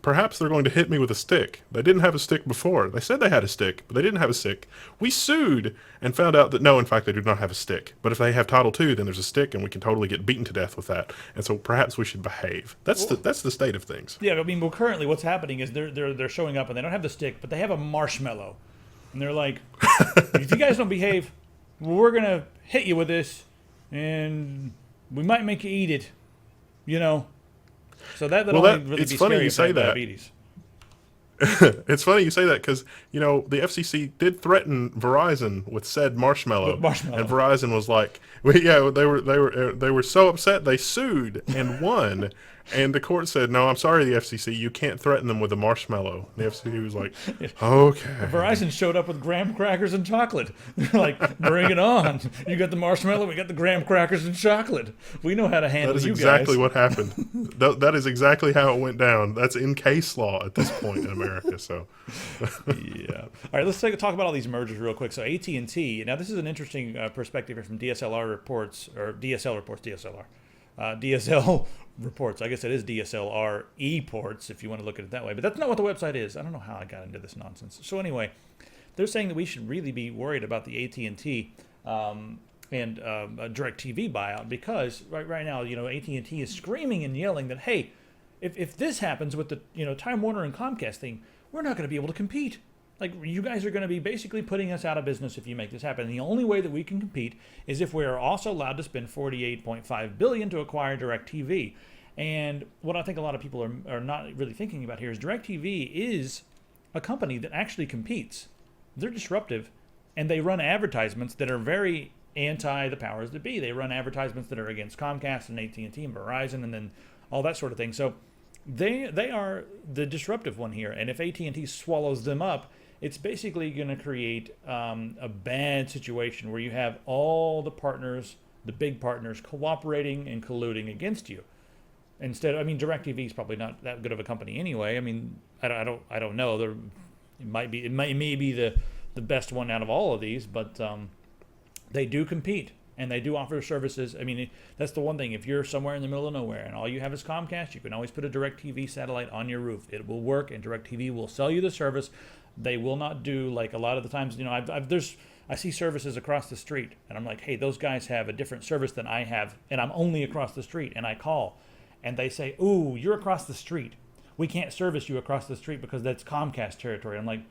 Speaker 2: perhaps they're going to hit me with a stick. They didn't have a stick before. They said they had a stick, but they didn't have a stick. We sued and found out that no, in fact, they do not have a stick. But if they have Title II, then there's a stick, and we can totally get beaten to death with that. And so perhaps we should behave. That's the state of things.
Speaker 1: Yeah, I mean, well, currently what's happening is they're showing up and they don't have the stick, but they have a marshmallow, and they're like, if you guys don't behave, we're gonna hit you with this, and we might make you eat it, you know. So that only really
Speaker 2: it's
Speaker 1: be
Speaker 2: funny
Speaker 1: scary
Speaker 2: you
Speaker 1: if they
Speaker 2: say
Speaker 1: have
Speaker 2: that.
Speaker 1: diabetes.
Speaker 2: It's funny you say that because the FCC did threaten Verizon with said
Speaker 1: With
Speaker 2: marshmallow, and
Speaker 1: marshmallow.
Speaker 2: Verizon was like, well, yeah, they were so upset they sued and won, and the court said, no, I'm sorry, the FCC, you can't threaten them with a marshmallow. The FCC was like, okay.
Speaker 1: Verizon showed up with graham crackers and chocolate. They're like, bring it on. You got the marshmallow, we got the graham crackers and chocolate. We know how to handle
Speaker 2: That is
Speaker 1: you
Speaker 2: exactly
Speaker 1: guys.
Speaker 2: what happened. That is exactly how it went down. That's in case law at this point in America. So,
Speaker 1: Yeah. All right, let's talk about all these mergers real quick. So AT&T. Now, this is an interesting perspective here from DSLR reports, or DSL reports, DSLR. DSL reports. I guess it is DSLR ports if you want to look at it that way. But that's not what the website is. I don't know how I got into this nonsense. So anyway, they're saying that we should really be worried about the AT&T and DirecTV buyout because right now, AT&T is screaming and yelling that, hey, if this happens with the Time Warner and Comcast thing, we're not going to be able to compete. Like, you guys are going to be basically putting us out of business if you make this happen. And the only way that we can compete is if we are also allowed to spend $48.5 billion to acquire DirecTV. And what I think a lot of people are not really thinking about here is DirecTV is a company that actually competes. They're disruptive, and they run advertisements that are very anti the powers that be. They run advertisements that are against Comcast and AT&T and Verizon and then all that sort of thing. So they are the disruptive one here. And if AT&T swallows them up, it's basically going to create a bad situation where you have all the partners, the big partners, cooperating and colluding against you. Instead, I mean, DirecTV is probably not that good of a company anyway. I mean, I don't know. It may be the best one out of all of these, but they do compete and they do offer services. I mean, that's the one thing. If you're somewhere in the middle of nowhere and all you have is Comcast, you can always put a DirecTV satellite on your roof. It will work, and DirecTV will sell you the service. They will not do like a lot of the times. I see services across the street, and I'm like, hey, those guys have a different service than I have, and I'm only across the street, and I call, and they say, ooh, you're across the street. We can't service you across the street because that's Comcast territory. I'm like,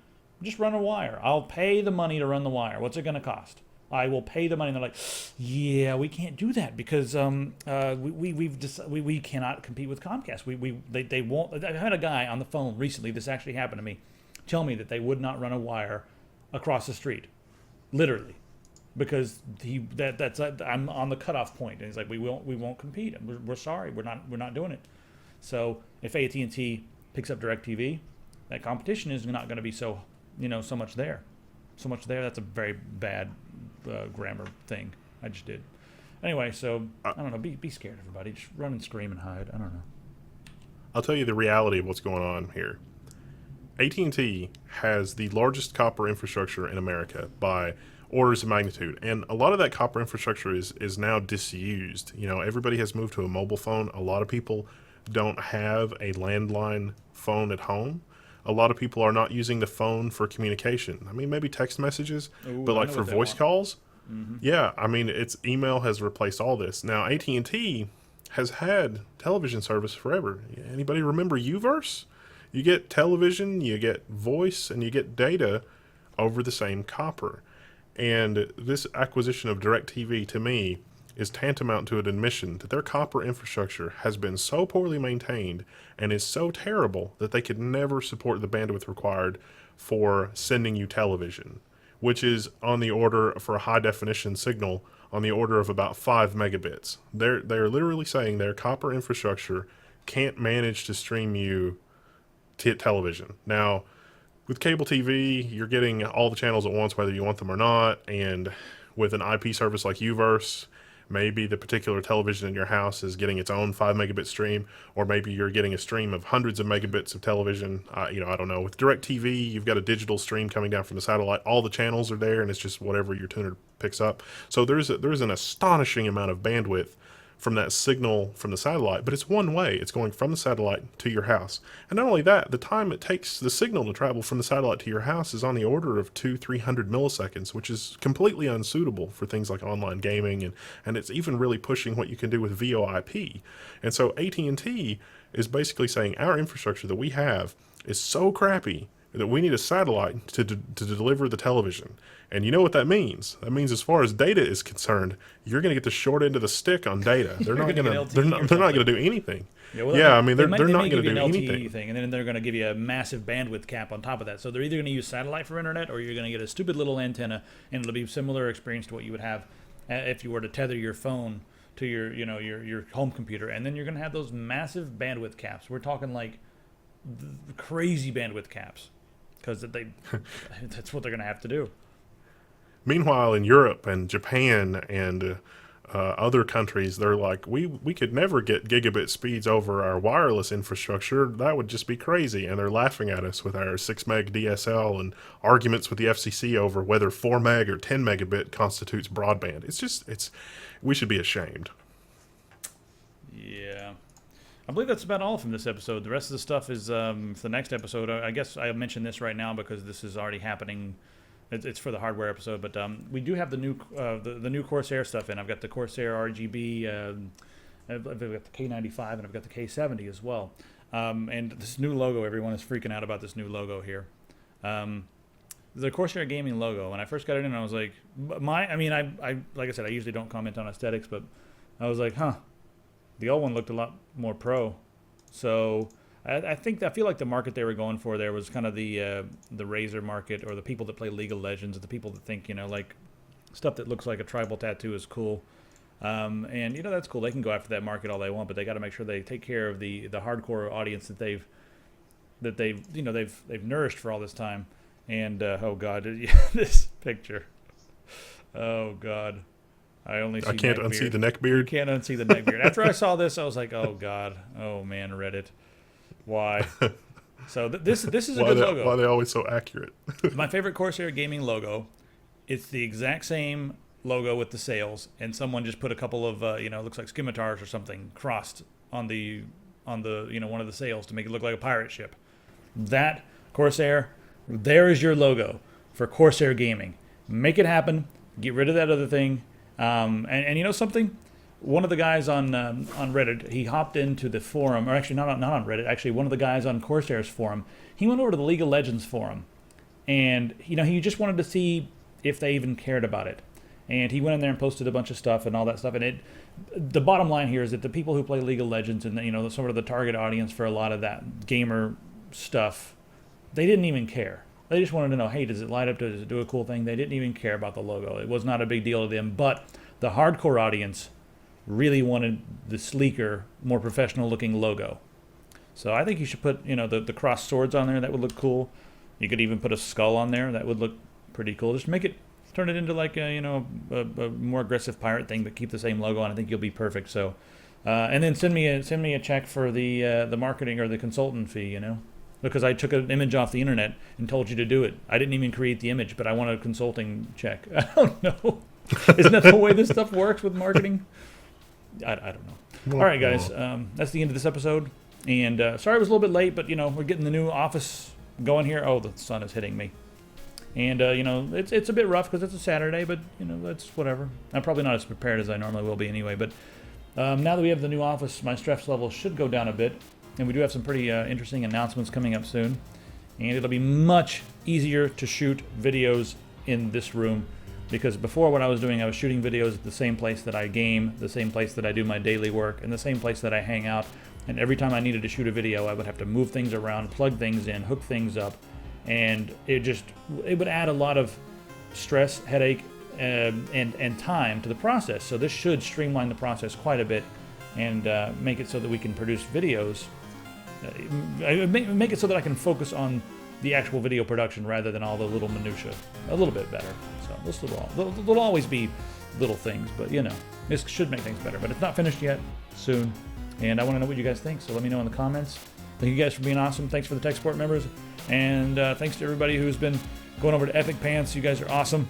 Speaker 1: just run a wire. I'll pay the money to run the wire. What's it going to cost? I will pay the money. And they're like, yeah, we can't do that because we cannot compete with Comcast. They won't. I had a guy on the phone recently. This actually happened to me. Tell me that they would not run a wire across the street, literally, because I'm on the cutoff point, and he's like, we won't compete. We're sorry, we're not doing it. So if AT&T picks up DirecTV, that competition is not going to be so much there. That's a very bad grammar thing I just did. Anyway, so I don't know. Be scared, everybody. Just run and scream and hide. I don't know.
Speaker 2: I'll tell you the reality of what's going on here. AT&T has the largest copper infrastructure in America by orders of magnitude, and a lot of that copper infrastructure is now disused. Everybody has moved to a mobile phone. A lot of people don't have a landline phone at home. A lot of people are not using the phone for communication. I mean, maybe text messages, but like for voice calls, yeah, I mean, it's email has replaced all this. Now, AT&T has had television service forever. Anybody remember Uverse? You get television, you get voice, and you get data over the same copper. And this acquisition of DirecTV, to me, is tantamount to an admission that their copper infrastructure has been so poorly maintained and is so terrible that they could never support the bandwidth required for sending you television, which is on the order for a high-definition signal on the order of about 5 megabits. They're literally saying their copper infrastructure can't manage to stream you television. Now, with cable TV, you're getting all the channels at once, whether you want them or not. And with an IP service like Uverse, maybe the particular television in your house is getting its own 5 megabit stream, or maybe you're getting a stream of hundreds of megabits of television. I don't know. With DirecTV, you've got a digital stream coming down from the satellite. All the channels are there, and it's just whatever your tuner picks up. So there's an astonishing amount of bandwidth from that signal from the satellite, but it's one way. It's going from the satellite to your house. And not only that, the time it takes the signal to travel from the satellite to your house is on the order of 200-300 milliseconds, which is completely unsuitable for things like online gaming, and it's even really pushing what you can do with VoIP. And so AT&T is basically saying our infrastructure that we have is so crappy We need a satellite to deliver the television. And you know what that means? That means as far as data is concerned, you're going to get the short end of the stick on data. They're not going to. They're not going to do anything. I mean, they're not going to do anything.
Speaker 1: Thing, and then they're going to give you a massive bandwidth cap on top of that. So they're either going to use satellite for internet, or you're going to get a stupid little antenna, and it'll be a similar experience to what you would have if you were to tether your phone to your home computer, and then you're going to have those massive bandwidth caps. We're talking like crazy bandwidth caps, because that's what they're going to have to do.
Speaker 2: Meanwhile, in Europe and Japan and other countries, they're like, we could never get gigabit speeds over our wireless infrastructure. That would just be crazy. And they're laughing at us with our 6 meg DSL and arguments with the FCC over whether 4 meg or 10 megabit constitutes broadband. We should be ashamed.
Speaker 1: Yeah. I believe that's about all from this episode. The rest of the stuff is for the next episode. I guess I mentioned this right now because this is already happening. It's for the hardware episode, but we do have the new Corsair stuff in. I've got the Corsair RGB, I've got the K95, and I've got the K70 as well. And this new logo, everyone is freaking out about this new logo here. The Corsair gaming logo. When I first got it in, I was like, I like I said, I usually don't comment on aesthetics, but I was like, the old one looked a lot more pro. So I feel like the market they were going for there was kind of the Razer market, or the people that play League of Legends, the people that think, like stuff that looks like a tribal tattoo is cool. And that's cool. They can go after that market all they want, but they got to make sure they take care of the hardcore audience that they've nourished for all this time. And oh god, this picture. Oh god. I
Speaker 2: can't unsee the neck beard.
Speaker 1: You can't unsee the neck beard. After I saw this, I was like, oh god. Oh man, Reddit. Why? So this is a good logo.
Speaker 2: Why are they always so accurate?
Speaker 1: My favorite Corsair gaming logo. It's the exact same logo with the sails, and someone just put a couple of looks like scimitars or something crossed on the one of the sails to make it look like a pirate ship. That Corsair, there is your logo for Corsair gaming. Make it happen. Get rid of that other thing. And you know something? One of the guys on Reddit, he hopped into the forum, or actually not on Reddit, actually one of the guys on Corsair's forum, he went over to the League of Legends forum, and he just wanted to see if they even cared about it. And he went in there and posted a bunch of stuff and all that stuff, and the bottom line here is that the people who play League of Legends and sort of the target audience for a lot of that gamer stuff, they didn't even care. They just wanted to know, hey, does it light up? Does it do a cool thing? They didn't even care about the logo. It was not a big deal to them, but the hardcore audience really wanted the sleeker, more professional-looking logo. So I think you should put, the crossed swords on there. That would look cool. You could even put a skull on there. That would look pretty cool. Just turn it into like a more aggressive pirate thing, but keep the same logo on. I think you'll be perfect. So, and then send me a check for the marketing or the consultant fee. Because I took an image off the internet and told you to do it. I didn't even create the image, but I want a consulting check. I don't know. Isn't that the way this stuff works with marketing? I don't know. All right, guys. That's the end of this episode. And sorry it was a little bit late, but, we're getting the new office going here. Oh, the sun is hitting me. And, it's a bit rough because it's a Saturday, but, that's whatever. I'm probably not as prepared as I normally will be anyway. But now that we have the new office, my stress level should go down a bit. And we do have some pretty interesting announcements coming up soon. And it'll be much easier to shoot videos in this room. Because before, what I was doing, I was shooting videos at the same place that I game, the same place that I do my daily work, and the same place that I hang out. And every time I needed to shoot a video, I would have to move things around, plug things in, hook things up. And it would add a lot of stress, headache, and time to the process. So this should streamline the process quite a bit and make it so that we can produce videos. Make it so that I can focus on the actual video production rather than all the little minutia. A little bit better. So there'll always be little things, but this should make things better. But it's not finished yet. Soon. And I want to know what you guys think, so let me know in the comments. Thank you guys for being awesome. Thanks for the tech support members. And thanks to everybody who's been going over to Epic Pants. You guys are awesome.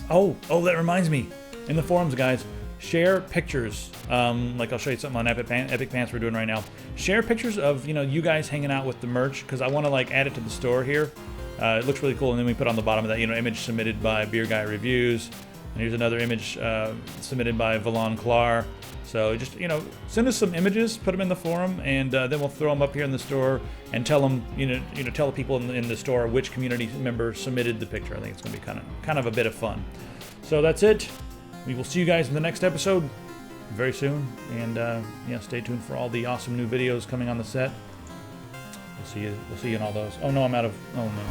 Speaker 1: Oh, that reminds me. In the forums, guys, share pictures. Like I'll show you something on Epic Pants we're doing right now. Share pictures of you guys hanging out with the merch, because I want to add it to the store here. It looks really cool, and then we put on the bottom of that image submitted by Beer Guy Reviews, and here's another image submitted by Valon Clar, So just, send us some images, put them in the forum, and then we'll throw them up here in the store and tell them, tell the people in the store which community member submitted the picture. I think it's going to be kind of a bit of fun. So that's it. We will see you guys in the next episode very soon. And stay tuned for all the awesome new videos coming on the set. We'll see you in all those. Oh no, I'm out of. Oh no.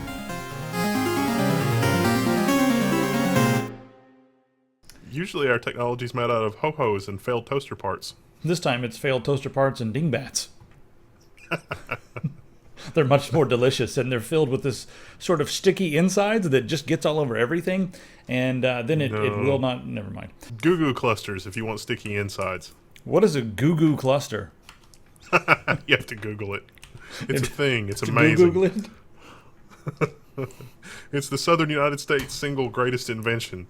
Speaker 2: Usually our technology is made out of ho-hos and failed toaster parts.
Speaker 1: This time it's failed toaster parts and dingbats. They're much more delicious, and they're filled with this sort of sticky insides that just gets all over everything, and then it will not. Never mind.
Speaker 2: Goo Goo clusters if you want sticky insides.
Speaker 1: What is a Goo Goo cluster?
Speaker 2: You have to Google it. It's a thing. It's amazing.
Speaker 1: Google it?
Speaker 2: It's the Southern United States single greatest invention.